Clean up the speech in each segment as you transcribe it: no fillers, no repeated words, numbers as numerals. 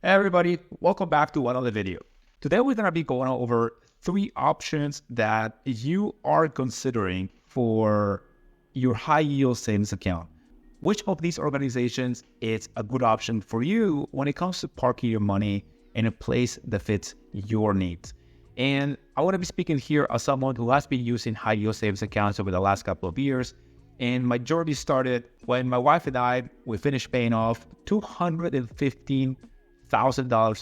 Hey everybody, welcome back to another video. Today we're going to be going over 3 options that you are considering for your high yield savings account. Which of these organizations is a good option for you when it comes to parking your money in a place that fits your needs? And I want to be speaking here as someone who has been using high yield savings accounts over the last couple of years. And my journey started when my wife and we finished paying off $215,000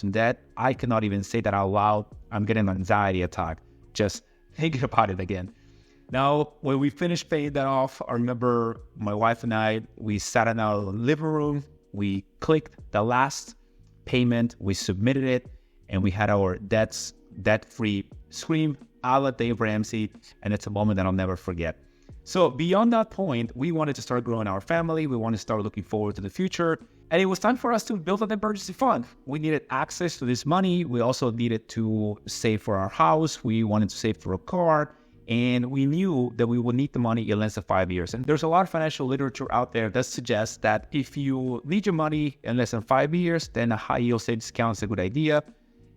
in debt. I cannot even say that out loud. I'm getting an anxiety attack just thinking about it again. Now, when we finished paying that off, I remember my wife and we sat in our living room, we clicked the last payment, we submitted it, and we had our debt-free scream a la Dave Ramsey, and it's a moment that I'll never forget. So beyond that point, we wanted to start growing our family. We wanted to start looking forward to the future. And it was time for us to build an emergency fund. We needed access to this money. We also needed to save for our house. We wanted to save for a car. And we knew that we would need the money in less than 5 years. And there's a lot of financial literature out there that suggests that if you need your money in less than 5 years, then a high yield savings account is a good idea.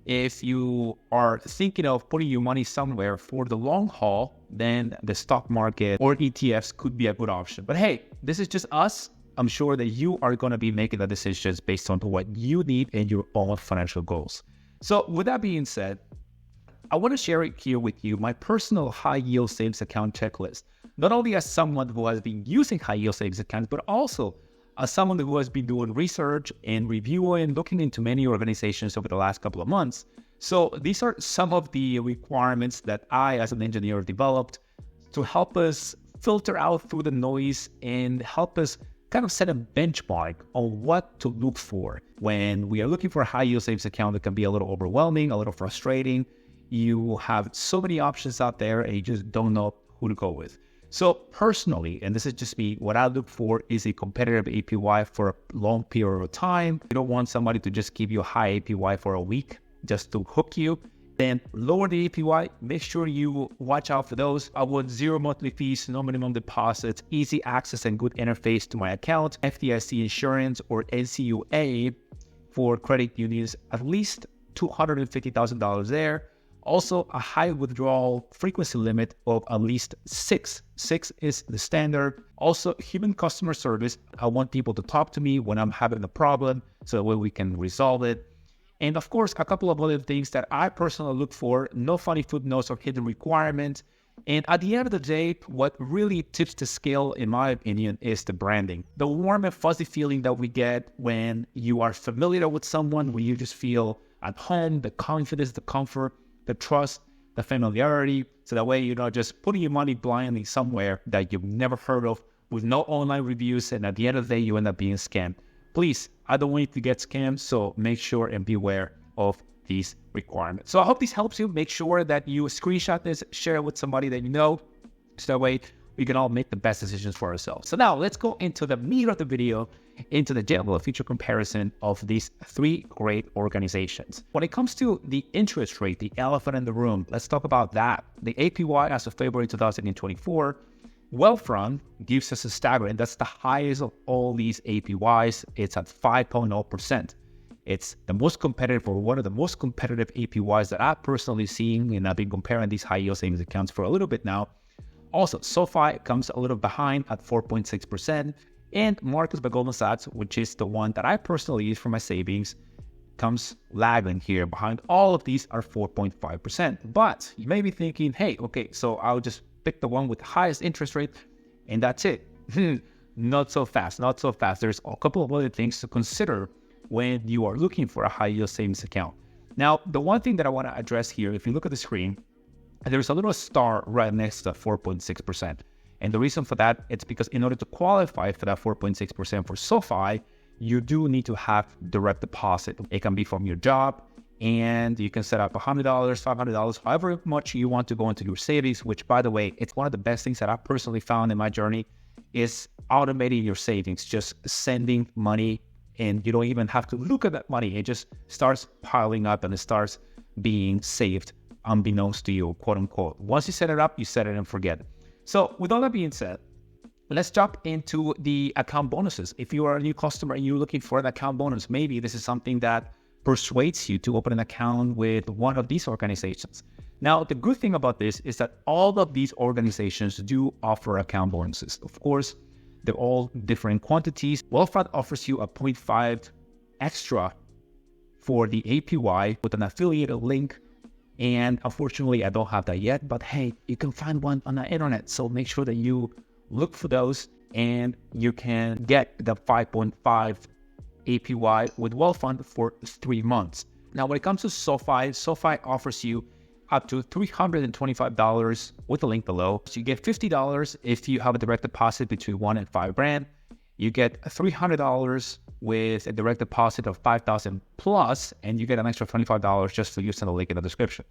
If you are thinking of putting your money somewhere for the long haul, then the stock market or ETFs could be a good option. But hey, this is just us. I'm sure that you are going to be making the decisions based on what you need and your own financial goals. So with that being said, I want to share it here with you, my personal high yield savings account checklist, not only as someone who has been using high yield savings accounts, but also as someone who has been doing research and reviewing, looking into many organizations over the last couple of months. So these are some of the requirements that I, as an engineer, developed to help us filter out through the noise and help us kind of set a benchmark on what to look for when we are looking for a high yield savings account. That can be a little overwhelming, a little frustrating. You have so many options out there and you just don't know who to go with. So personally, and this is just me, what I look for is a competitive APY for a long period of time. You don't want somebody to just give you a high APY for a week just to hook you. Then lower the APY, make sure you watch out for those. I want 0 monthly fees, no minimum deposits, easy access and good interface to my account, FDIC insurance or NCUA for credit unions, at least $250,000 there. Also, a high withdrawal frequency limit of at least 6. 6 is the standard. Also, human customer service. I want people to talk to me when I'm having a problem so that way we can resolve it. And of course, a couple of other things that I personally look for, no funny footnotes or hidden requirements. And at the end of the day, what really tips the scale, in my opinion, is the branding. The warm and fuzzy feeling that we get when you are familiar with someone, when you just feel at home, the confidence, the comfort, the trust, the familiarity, so that way you're not just putting your money blindly somewhere that you've never heard of with no online reviews, and at the end of the day, you end up being scammed. Please, I don't want you to get scammed, so make sure and be aware of these requirements. So I hope this helps you. Make sure that you screenshot this, share it with somebody that you know, so that way we can all make the best decisions for ourselves. So now let's go into the meat of the video, into the general future comparison of these 3 great organizations. When it comes to the interest rate, the elephant in the room, let's talk about that. The APY as of February 2024, Wealthfront gives us a staggering, that's the highest of all these APYs. It's at 5.0%. It's the most competitive, or one of the most competitive APYs that I've personally seen, and I've been comparing these high yield savings accounts for a little bit now. Also, SoFi comes a little behind at 4.6%, and Marcus by Goldman Sachs, which is the one that I personally use for my savings, comes lagging here. Behind all of these are 4.5%. But you may be thinking, hey, okay, so I'll just pick the one with the highest interest rate, and that's it. Not so fast, not so fast. There's a couple of other things to consider when you are looking for a high yield savings account. Now, the one thing that I want to address here, if you look at the screen, there's a little star right next to 4.6%. And the reason for that, it's because in order to qualify for that 4.6% for SoFi, you do need to have direct deposit. It can be from your job, and you can set up $100, $500, however much you want to go into your savings, which, by the way, it's one of the best things that I personally found in my journey is automating your savings, just sending money, and you don't even have to look at that money. It just starts piling up and it starts being saved unbeknownst to you, quote unquote. Once you set it up, you set it and forget it. So with all that being said, let's jump into the account bonuses. If you are a new customer and you're looking for an account bonus, maybe this is something that persuades you to open an account with one of these organizations. Now, the good thing about this is that all of these organizations do offer account bonuses. Of course, they're all different quantities. Wealthfront offers you a 0.5 extra for the APY with an affiliated link. And unfortunately, I don't have that yet, but hey, you can find one on the internet. So make sure that you look for those and you can get the 5.5 APY with Wealthfront for 3 months. Now, when it comes to SoFi, SoFi offers you up to $325 with the link below. So you get $50 if you have a direct deposit between $1 and $5,000. You get $300 with a direct deposit of $5,000 plus, and you get an extra $25 just for using the link in the description.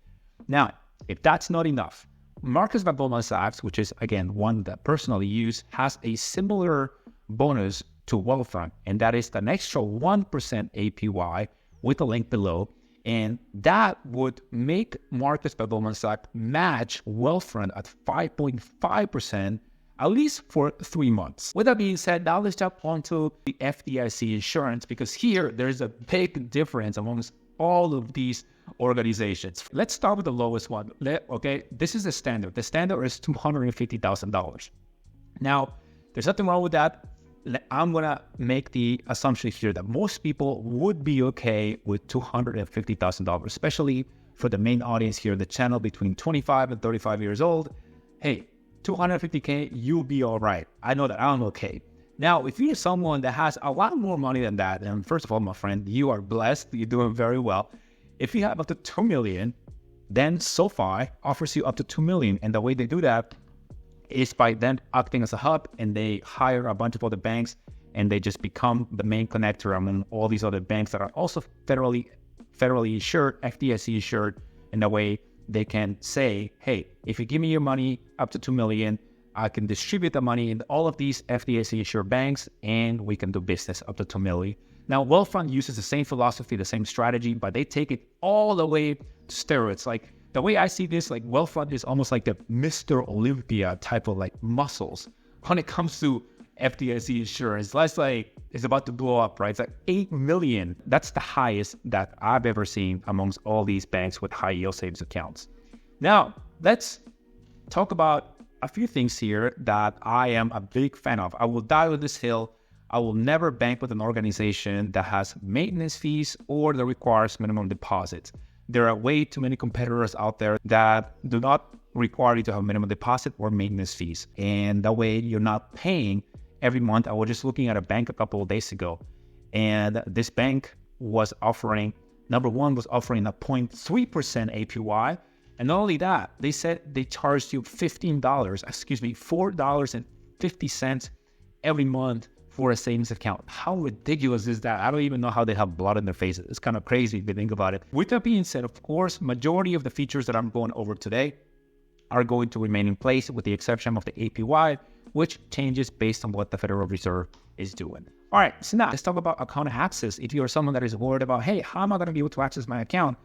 Now, if that's not enough, Marcus by Goldman Sachs, which is again one that I personally use, has a similar bonus to Wealthfront, and that is an extra 1% APY with the link below. And that would make Marcus by Goldman Sachs match Wealthfront at 5.5%, at least for 3 months. With that being said, now let's jump onto the FDIC insurance, because here there's a big difference amongst all of these organizations. Let's start with the lowest one. Okay, this is the standard. The standard is $250,000. Now, there's nothing wrong with that. I'm going to make the assumption here that most people would be okay with $250,000, especially for the main audience here, the channel between 25 and 35 years old. Hey, $250K, you'll be all right. I know that I'm okay. Now, if you're someone that has a lot more money than that, and first of all, my friend, you are blessed. You're doing very well. If you have up to $2 million, then SoFi offers you up to $2 million. And the way they do that is by them acting as a hub, and they hire a bunch of other banks, and they just become the main connector among all these other banks that are also federally insured, FDIC insured, in the way they can say, hey, if you give me your money up to $2 million, I can distribute the money in all of these FDIC insured banks, and we can do business up to $2 million. Now, Wealthfront uses the same philosophy, the same strategy, but they take it all the way to steroids. Like, the way I see this, like, Wealthfront is almost like the Mr. Olympia type of like muscles when it comes to FDIC insurance. That's like, it's about to blow up, right? It's like 8 million. That's the highest that I've ever seen amongst all these banks with high yield savings accounts. Now, let's talk about a few things here that I am a big fan of. I will die with this hill. I will never bank with an organization that has maintenance fees or that requires minimum deposits. There are way too many competitors out there that do not require you to have minimum deposit or maintenance fees. And that way you're not paying every month. I was just looking at a bank a couple of days ago, and this bank was offering, number one, was offering a 0.3% APY. And not only that, they said they charged you $4.50 every month for a savings account. How ridiculous is that? I don't even know how they have blood in their faces. It's kind of crazy if you think about it. With that being said, of course, majority of the features that I'm going over today are going to remain in place with the exception of the APY, which changes based on what the Federal Reserve is doing. All right, so now let's talk about account access. If you're someone that is worried about, hey, how am I going to be able to access my account?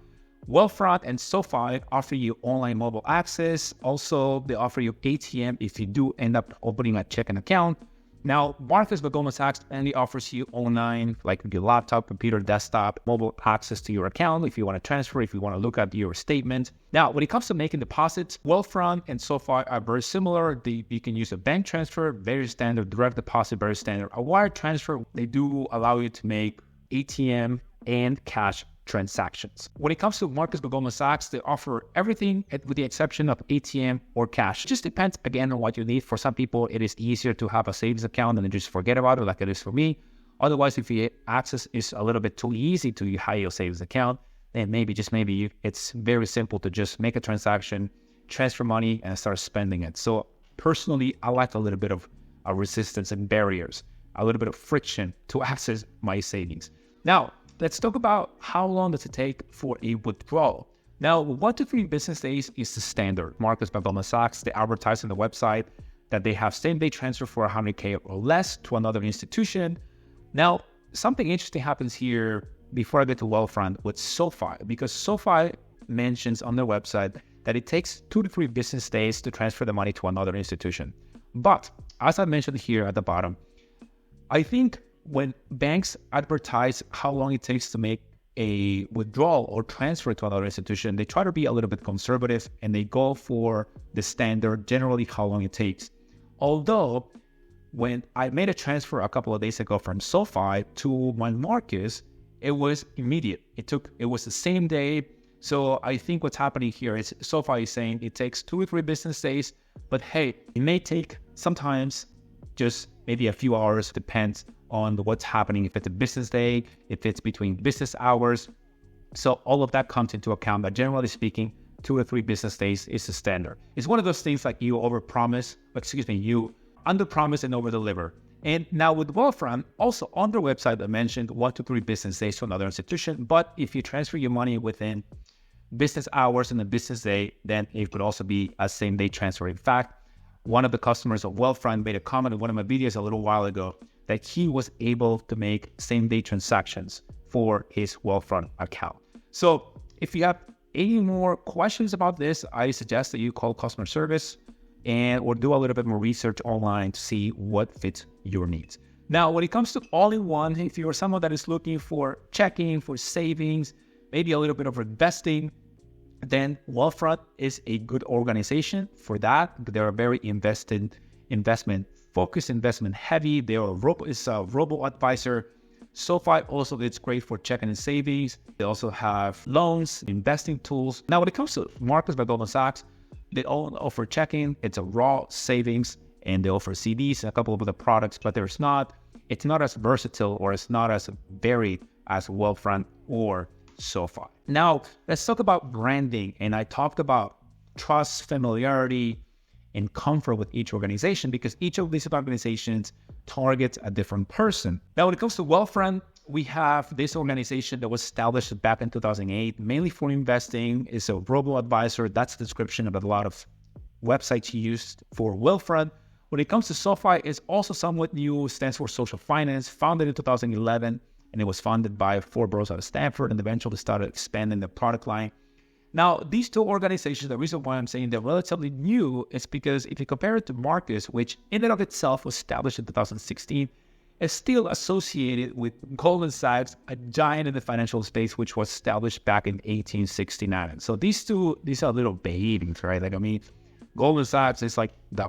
Wealthfront and SoFi offer you online mobile access. Also, they offer you ATM if you do end up opening a checking account. Now, Marcus by Goldman Sachs only offers you online, like your laptop, computer, desktop, mobile access to your account if you want to transfer, if you want to look at your statement. Now, when it comes to making deposits, Wealthfront and SoFi are very similar. You can use a bank transfer, very standard, direct deposit, very standard. A wire transfer, they do allow you to make ATM and cash transactions. When it comes to Marcus by Goldman Sachs, they offer everything with the exception of ATM or cash. It just depends, again, on what you need. For some people, it is easier to have a savings account and then just forget about it, like it is for me. Otherwise, if your access is a little bit too easy to your high yield savings account, then maybe it's very simple to just make a transaction, transfer money, and start spending it. So personally, I like a little bit of resistance and barriers, a little bit of friction to access my savings. Now, let's talk about how long does it take for a withdrawal. Now, 1 to 3 business days is the standard. Marcus by Goldman Sachs, they advertise on the website that they have same-day transfer for $100K or less to another institution. Now, something interesting happens here before I get to Wealthfront with SoFi, because SoFi mentions on their website that it takes 2 to 3 business days to transfer the money to another institution. But as I mentioned here at the bottom, I think when banks advertise how long it takes to make a withdrawal or transfer to another institution, they try to be a little bit conservative and they go for the standard, generally how long it takes. Although, when I made a transfer a couple of days ago from SoFi to my Marcus, it was immediate. It was the same day. So I think what's happening here is SoFi is saying it takes 2 or 3 business days, but hey, it may take sometimes just maybe a few hours, depends on what's happening, if it's a business day, if it's between business hours. So all of that comes into account, but generally speaking, 2 or 3 business days is the standard. It's one of those things like you under-promise and over-deliver. And now with Wealthfront, also on their website, I mentioned 1 to 3 business days to another institution, but if you transfer your money within business hours in a business day, then it could also be a same-day transfer. In fact, one of the customers of Wealthfront made a comment in one of my videos a little while ago that he was able to make same-day transactions for his Wealthfront account. So if you have any more questions about this, I suggest that you call customer service or do a little bit more research online to see what fits your needs. Now, when it comes to all-in-one, if you're someone that is looking for checking, for savings, maybe a little bit of investing, then Wealthfront is a good organization for that. They're a very investment-focused, investment-heavy. They're a robo-advisor. SoFi also is great for checking and savings. They also have loans, investing tools. Now, when it comes to Marcus by Goldman Sachs, they all offer checking. It's a raw savings, and they offer CDs and a couple of other products, but it's not as versatile or it's not as varied as Wealthfront or SoFi. Now, let's talk about branding. And I talked about trust, familiarity, and comfort with each organization because each of these organizations targets a different person. Now, when it comes to Wealthfront, we have this organization that was established back in 2008, mainly for investing. It's a robo-advisor. That's the description of a lot of websites used for Wealthfront. When it comes to SoFi, it's also somewhat new. It stands for Social Finance, founded in 2011, and it was funded by 4 bros out of Stanford, and eventually started expanding the product line. Now, these 2 organizations, the reason why I'm saying they're relatively new is because if you compare it to Marcus, which in and of itself was established in 2016, is still associated with Goldman Sachs, a giant in the financial space, which was established back in 1869. So these are little babies, right? Goldman Sachs is like the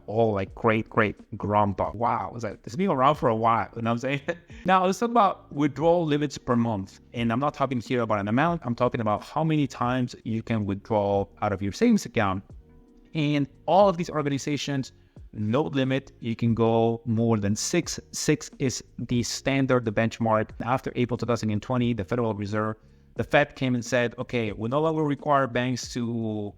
great grandpa. Wow, it's been around for a while, you know what I'm saying? Now, let's talk about withdrawal limits per month. And I'm not talking here about an amount. I'm talking about how many times you can withdraw out of your savings account. And all of these organizations, no limit. You can go more than 6. 6 is the standard, the benchmark. After April 2020, the Federal Reserve, the Fed came and said, okay, we no longer require banks to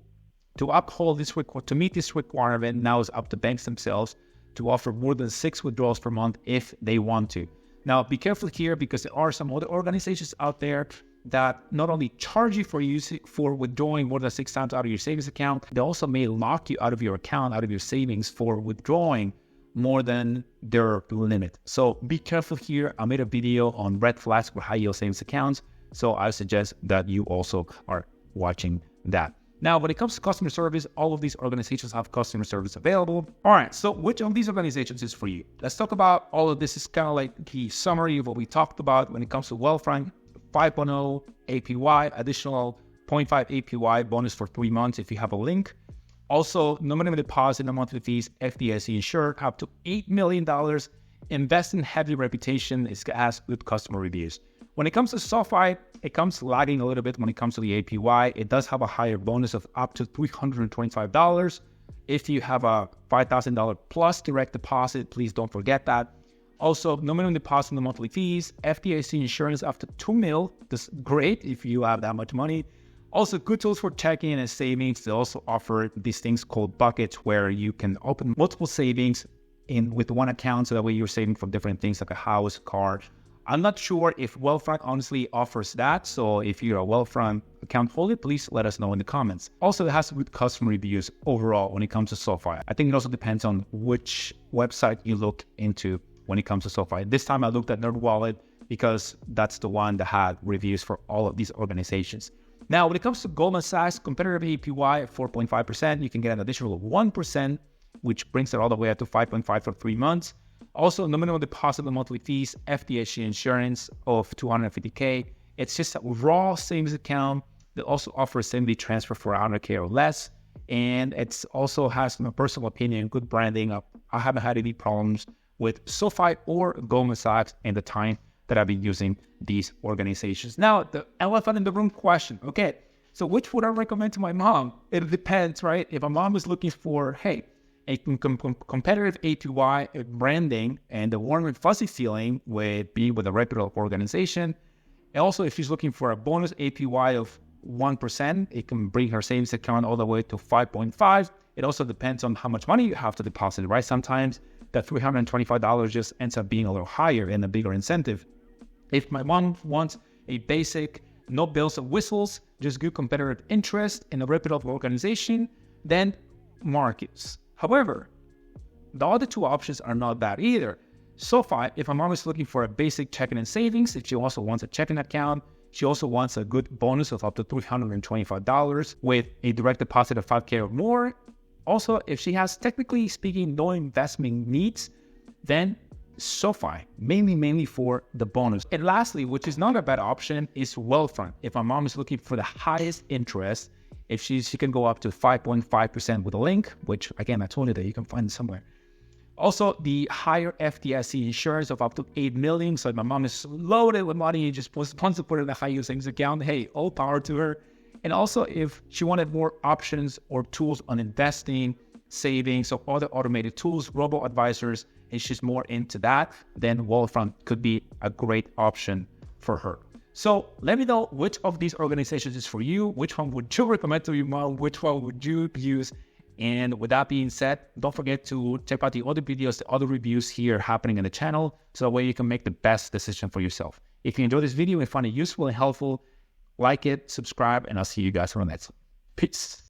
uphold this to meet this requirement. Now it's up to banks themselves to offer more than 6 withdrawals per month if they want to. Now, be careful here because there are some other organizations out there that not only charge you for withdrawing more than 6 times out of your savings account, they also may lock you out of your account, out of your savings for withdrawing more than their limit. So be careful here. I made a video on red flags for high yield savings accounts. So I suggest that you also are watching that. Now, when it comes to customer service, all of these organizations have customer service available. All right, so which of these organizations is for you? Let's talk about all of this. Is kind of like the summary of what we talked about when it comes to Wealthfront. 5.0 APY, additional 0.5 APY bonus for 3 months if you have a link. Also, no minimum deposit, no monthly fees, FDIC insured, up to $8 million. Invest in heavy reputation. It has good customer reviews. When it comes to SoFi, it comes lagging a little bit when it comes to the APY. It does have a higher bonus of up to $325. If you have a $5,000 plus direct deposit, please don't forget that. Also, no minimum deposit, no monthly fees, FDIC insurance up to $2 million. That's great if you have that much money. Also, good tools for checking and savings. They also offer these things called buckets where you can open multiple savings with one account, so that way you're saving for different things like a house, car. I'm not sure if Wealthfront honestly offers that. So if you're a Wealthfront account holder, please let us know in the comments. Also, it has good customer reviews overall when it comes to SoFi. I think it also depends on which website you look into when it comes to SoFi. This time I looked at NerdWallet because that's the one that had reviews for all of these organizations. Now, when it comes to Goldman Sachs, competitive APY at 4.5%, you can get an additional 1%, which brings it all the way up to 5.5 for 3 months. Also, no minimum deposit, no monthly fees, FDIC insurance of $250K, It's just a raw savings account that also offers same-day transfer for 100K or less. And it's also has, in my personal opinion, good branding. I haven't had any problems with SoFi or Goldman Sachs in the time that I've been using these organizations. Now, the elephant in the room question. Okay, so which would I recommend to my mom? It depends, right? If my mom is looking for, hey, a competitive APY branding and the warm and fuzzy feeling would be with a reputable organization. And also, if she's looking for a bonus APY of 1%, it can bring her savings account all the way to 5.5. It also depends on how much money you have to deposit, right? Sometimes that $325 just ends up being a little higher and a bigger incentive. If my mom wants a basic, no bells and whistles, just good competitive interest in a reputable organization, then Marcus. However, the other two options are not bad either. SoFi, if my mom is looking for a basic checking and savings, if she also wants a checking account, she also wants a good bonus of up to $325 with a direct deposit of 5K or more. Also, if she has, technically speaking, no investment needs, then SoFi, mainly for the bonus. And lastly, which is not a bad option, is Wealthfront. If my mom is looking for the highest interest, if she can go up to 5.5% with a link, which again, I told you that you can find it somewhere. Also, the higher FDIC insurance of up to $8 million. So if my mom is loaded with money and just wants to put it in a high yield savings account, hey, all power to her. And also, if she wanted more options or tools on investing, savings, or other automated tools, robo-advisors, and she's more into that, then Wealthfront could be a great option for her. So let me know which of these organizations is for you. Which one would you recommend to your mom? Which one would you use? And with that being said, don't forget to check out the other videos, the other reviews here happening in the channel, so that way you can make the best decision for yourself. If you enjoyed this video and find it useful and helpful, like it, subscribe, and I'll see you guys on the next one. Peace.